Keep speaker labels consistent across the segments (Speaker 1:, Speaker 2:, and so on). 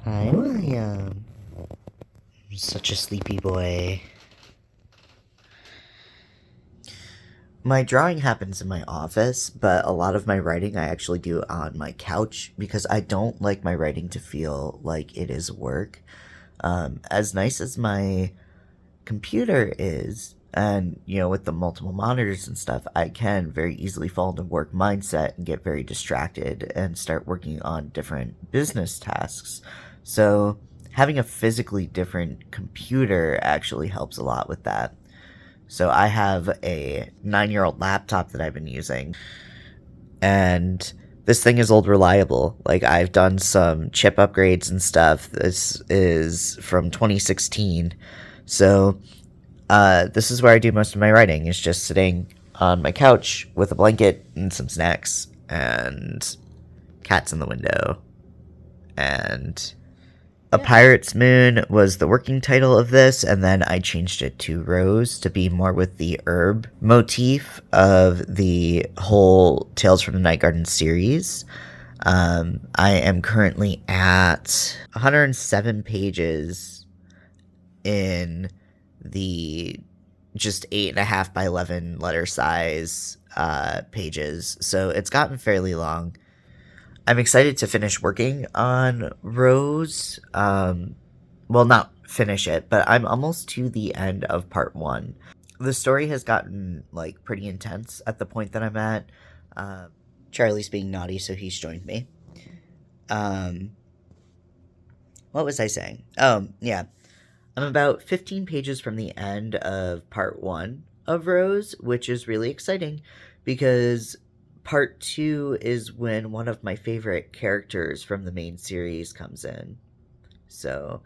Speaker 1: I'm such a sleepy boy. My drawing happens in my office, but a lot of my writing I actually do on my couch because I don't like my writing to feel like it is work. As nice as my computer is, and with the multiple monitors and stuff, I can very easily fall into work mindset and get very distracted and start working on different business tasks. So having a physically different computer actually helps a lot with that. So I have a 9-year-old laptop that I've been using, and this thing is old reliable. Like, I've done some chip upgrades and stuff. This is from 2016. So this is where I do most of my writing, is just sitting on my couch with a blanket and some snacks and cats in the window. And A Pirate's Moon was the working title of this, and then I changed it to Rose to be more with the herb motif of the whole Tales from the Night Garden series. I am currently at 107 pages in the just 8.5 by 11 letter size pages, so it's gotten fairly long. I'm excited to finish working on Rose. Well, not finish it, but I'm almost to the end of part 1. The story has gotten, pretty intense at the point that I'm at. Charlie's being naughty, so he's joined me. What was I saying? Oh, yeah. I'm about 15 pages from the end of part 1 of Rose, which is really exciting because part 2 is when one of my favorite characters from the main series comes in. So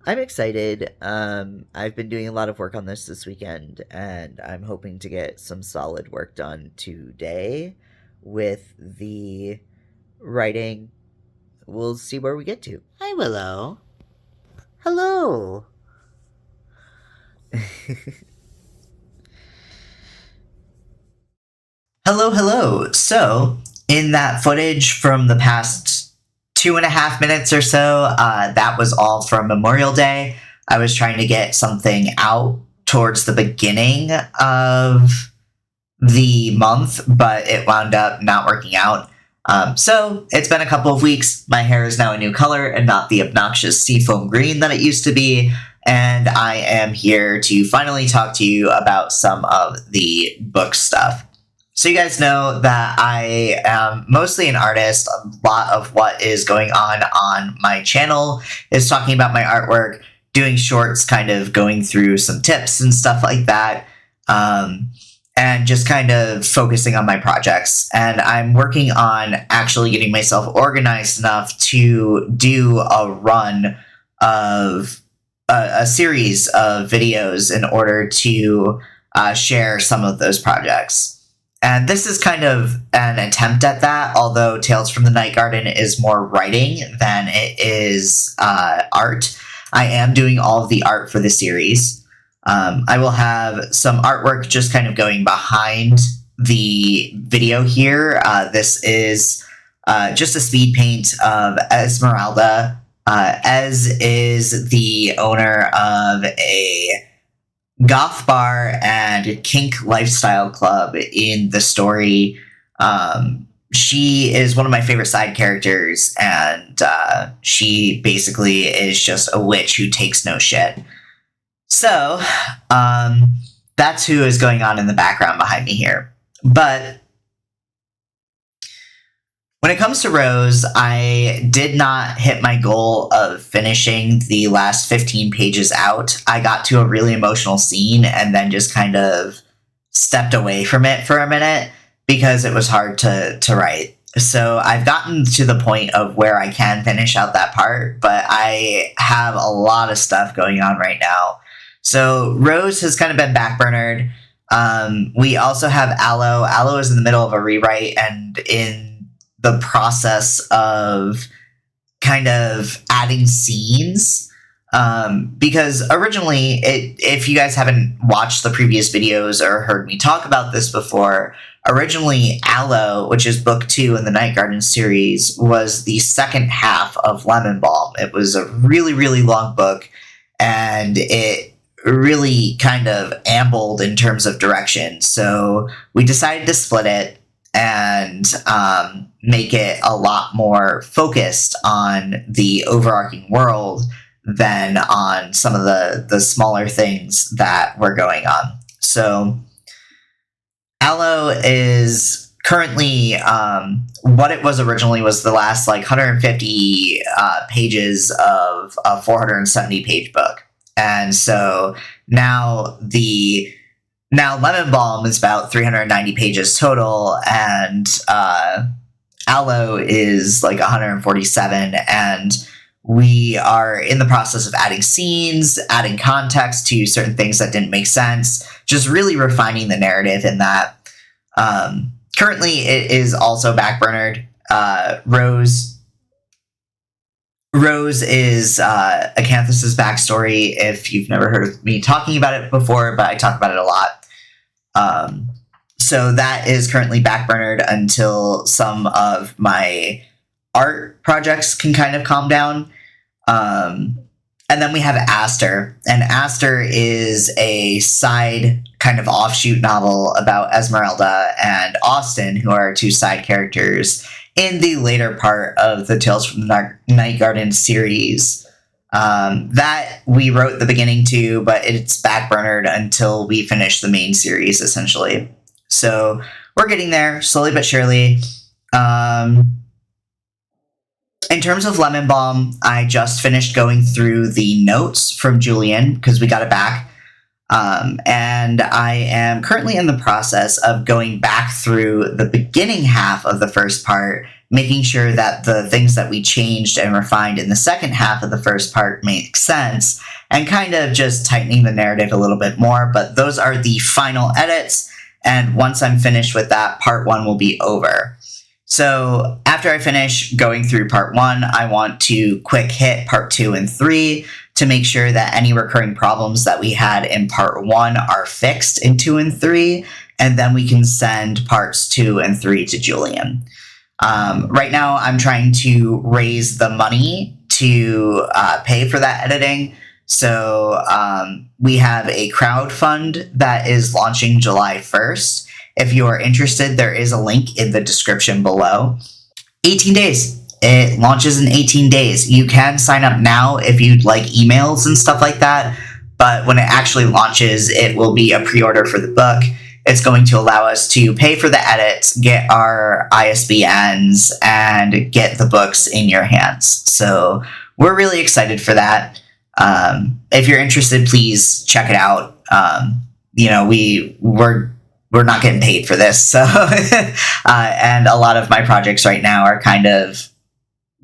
Speaker 1: I'm excited. I've been doing a lot of work on this weekend, and I'm hoping to get some solid work done today with the writing. We'll see where we get to. Hi, Willow. Hello. Hello. So, in that footage from the past 2.5 minutes or so, that was all from Memorial Day. I was trying to get something out towards the beginning of the month, but it wound up not working out. So, it's been a couple of weeks. My hair is now a new color and not the obnoxious seafoam green that it used to be. And I am here to finally talk to you about some of the book stuff. So you guys know that I am mostly an artist. A lot of what is going on my channel is talking about my artwork, doing shorts, kind of going through some tips and stuff like that, and just kind of focusing on my projects. And I'm working on actually getting myself organized enough to do a run of a series of videos in order to share some of those projects. And this is kind of an attempt at that, although Tales from the Night Garden is more writing than it is art. I am doing all of the art for the series. I will have some artwork just kind of going behind the video here. This is just a speed paint of Esmeralda. Ez is the owner of a goth bar and kink lifestyle club in the story. She is one of my favorite side characters, and she basically is just a witch who takes no shit. So that's who is going on in the background behind me here. But when it comes to Rose, I did not hit my goal of finishing the last 15 pages out. I got to a really emotional scene and then just kind of stepped away from it for a minute because it was hard to write. So I've gotten to the point of where I can finish out that part, but I have a lot of stuff going on right now. So Rose has kind of been backburnered. We also have Aloe. Aloe is in the middle of a rewrite and in the process of kind of adding scenes, because originally, if you guys haven't watched the previous videos or heard me talk about this before, originally Aloe, which is book 2 in the Night Garden series, was the second half of Lemon Balm. It was a really, really long book, and it really kind of ambled in terms of direction. So we decided to split it and make it a lot more focused on the overarching world than on some of the smaller things that were going on. So Aloe is currently what it was originally was the last like 150 pages of a 470 page book. And so now Lemon Balm is about 390 pages total, and Aloe is like 147, and we are in the process of adding scenes, adding context to certain things that didn't make sense, just really refining the narrative in that. Currently, it is also backburnered. Rose is Acanthus's backstory, if you've never heard of me talking about it before, but I talk about it a lot. So that is currently backburnered until some of my art projects can kind of calm down. And then we have Aster, and Aster is a side kind of offshoot novel about Esmeralda and Austin, who are two side characters in the later part of the Tales from the Night Garden series. That we wrote the beginning to, but it's backburnered until we finish the main series, essentially. So we're getting there, slowly but surely. In terms of Lemon Balm, I just finished going through the notes from Julian, because we got it back. And I am currently in the process of going back through the beginning half of the first part, making sure that the things that we changed and refined in the second half of the first part make sense, and kind of just tightening the narrative a little bit more. But those are the final edits, and once I'm finished with that, part 1 will be over. So after I finish going through part 1, I want to quick hit part 2 and 3 to make sure that any recurring problems that we had in part 1 are fixed in 2 and 3, and then we can send parts 2 and 3 to Julian. Right now, I'm trying to raise the money to pay for that editing. So we have a crowdfund that is launching July 1st. If you are interested, there is a link in the description below. 18 days. It launches in 18 days. You can sign up now if you'd like emails and stuff like that, but when it actually launches, it will be a pre-order for the book. It's going to allow us to pay for the edits, get our ISBNs, and get the books in your hands. So we're really excited for that. If you're interested, please check it out. We're not getting paid for this, so and a lot of my projects right now are kind of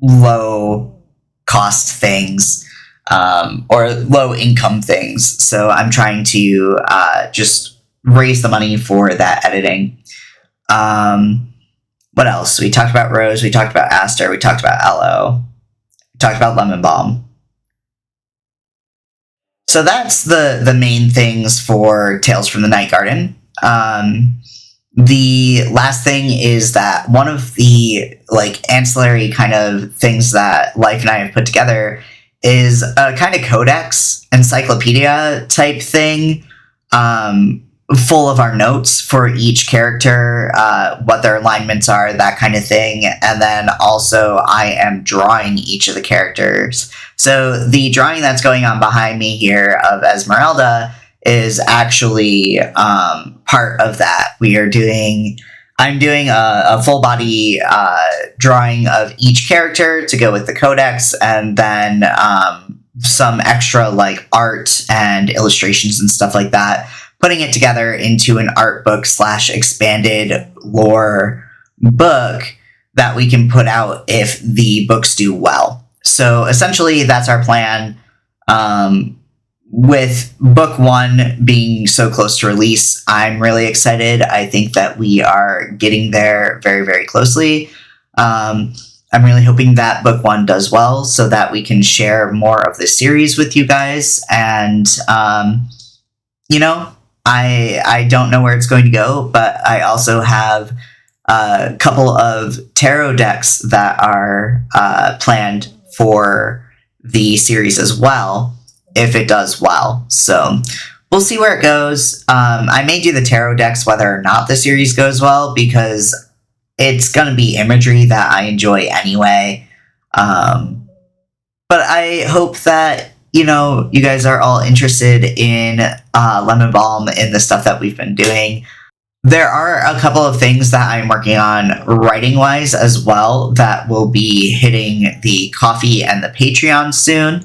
Speaker 1: low cost things, or low income things. So I'm trying to just raise the money for that editing. What else? We talked about Rose, we talked about Aster, we talked about Aloe, we talked about Lemon Balm. So that's the main things for Tales from the Night Garden. The last thing is that one of the ancillary kind of things that Life and I have put together is a kind of codex, encyclopedia type thing, full of our notes for each character, what their alignments are, that kind of thing. And then also I am drawing each of the characters. So the drawing that's going on behind me here of Esmeralda is actually part of that. I'm doing a full body drawing of each character to go with the codex, and then some extra art and illustrations and stuff like that, putting it together into an art book / expanded lore book that we can put out if the books do well. So essentially that's our plan. With book 1 being so close to release, I'm really excited. I think that we are getting there very, very closely. I'm really hoping that book 1 does well so that we can share more of the series with you guys. And, I don't know where it's going to go, but I also have a couple of tarot decks that are planned for the series as well, if it does well. So we'll see where it goes. I may do the tarot decks whether or not the series goes well, because it's going to be imagery that I enjoy anyway. But I hope that, you guys are all interested in Lemon Balm and the stuff that we've been doing. There are a couple of things that I'm working on writing-wise as well that will be hitting the Ko-fi and the Patreon soon.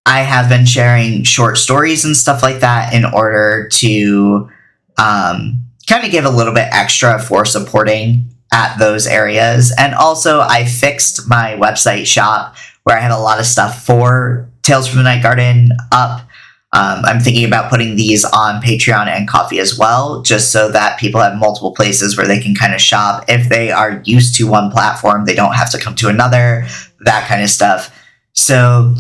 Speaker 1: I have been sharing short stories and stuff like that in order to kind of give a little bit extra for supporting at those areas. And also, I fixed my website shop where I have a lot of stuff for Tales from the Night Garden up. I'm thinking about putting these on Patreon and Ko-fi as well, just so that people have multiple places where they can kind of shop. If they are used to one platform, they don't have to come to another, that kind of stuff. So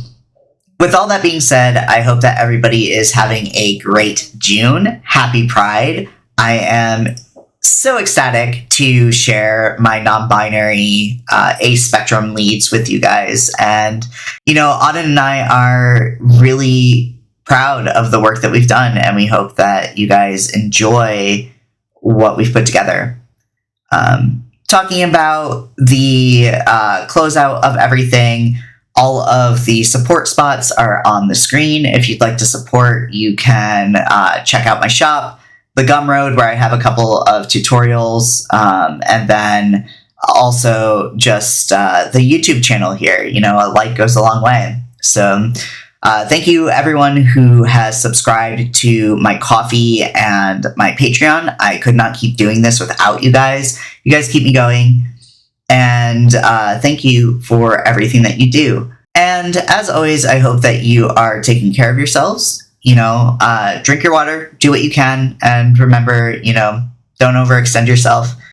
Speaker 1: with all that being said, I hope that everybody is having a great June. Happy Pride. I am so ecstatic to share my non-binary A-spectrum leads with you guys. And, Auden and I are really proud of the work that we've done, and we hope that you guys enjoy what we've put together. Talking about the closeout of everything, all of the support spots are on the screen. If you'd like to support, you can check out my shop, The Gumroad, where I have a couple of tutorials, and then also just the YouTube channel here. A like goes a long way. So thank you, everyone who has subscribed to my Ko-fi and my Patreon. I could not keep doing this without you guys. You guys keep me going. And thank you for everything that you do. And as always, I hope that you are taking care of yourselves. Drink your water, do what you can, and remember, don't overextend yourself.